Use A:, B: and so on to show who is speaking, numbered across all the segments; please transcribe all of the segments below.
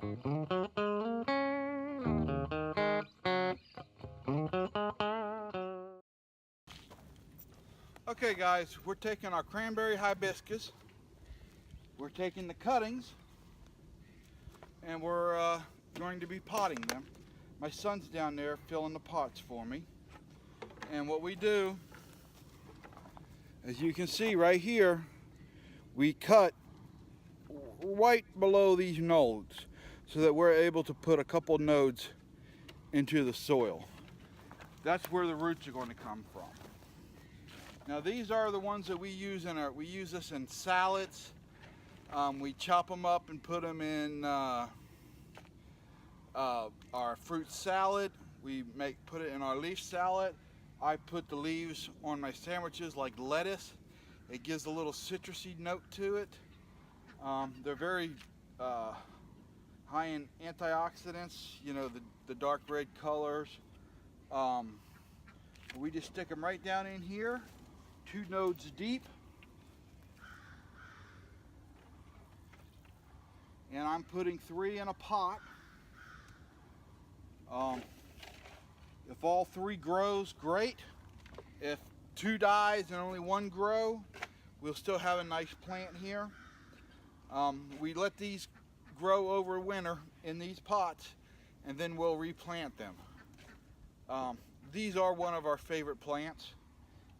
A: Okay guys, we're taking our cranberry hibiscus, we're taking the cuttings, and we're going to be potting them. My son's down there filling the pots for me. And what we do, as you can see right here, we cut right below these nodes so that we're able to put a couple nodes into the soil. That's where the roots are going to come from. Now these are the ones that we use we use this in salads. We chop them up and put them in our fruit salad. We put it in our leaf salad. I put the leaves on my sandwiches like lettuce. It gives a little citrusy note to it. They're very high in antioxidants, you know, the dark red colors. We just stick them right down in here, 2 nodes deep. And I'm putting 3 in a pot. If all 3 grows, great. If 2 dies and only 1 grow, we'll still have a nice plant here. We let these grow over winter in these pots, and then we'll replant them. These are one of our favorite plants,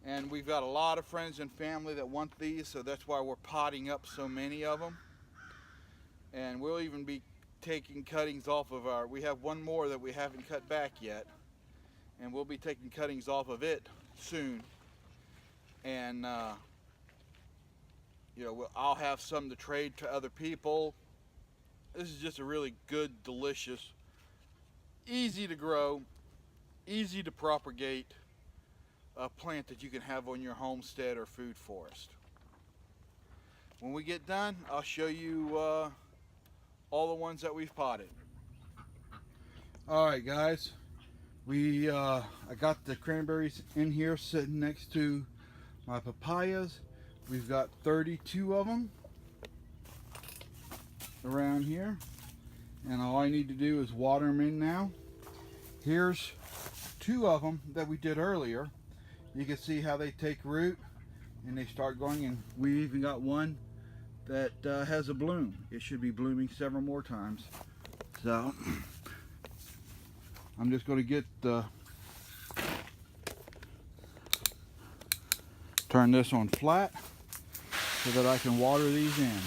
A: and we've got a lot of friends and family that want these, so that's why we're potting up so many of them. And we'll even be taking cuttings off of we have one more that we haven't cut back yet, and we'll be taking cuttings off of it soon. And you know, I'll have some to trade to other people. This is just a really good, delicious, easy to grow, easy to propagate plant that you can have on your homestead or food forest. When we get done, I'll show you all the ones that we've potted. All right, guys, I got the cranberries in here sitting next to my papayas. We've got 32 of them around here, and all I need to do is water them in now. Here's 2 of them that we did earlier. You can see how they take root and they start going, and we even got one that has a bloom. It should be blooming several more times. So I'm just going to get turn this on flat so that I can water these in.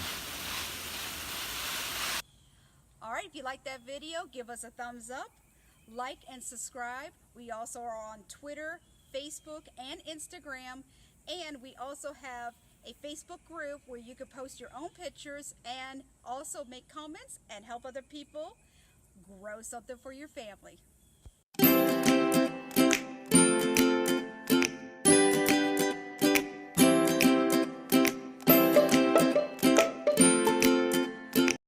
B: Alright, if you like that video, give us a thumbs up, like and subscribe. We also are on Twitter, Facebook, and Instagram, and we also have a Facebook group where you can post your own pictures and also make comments and help other people grow something for your family.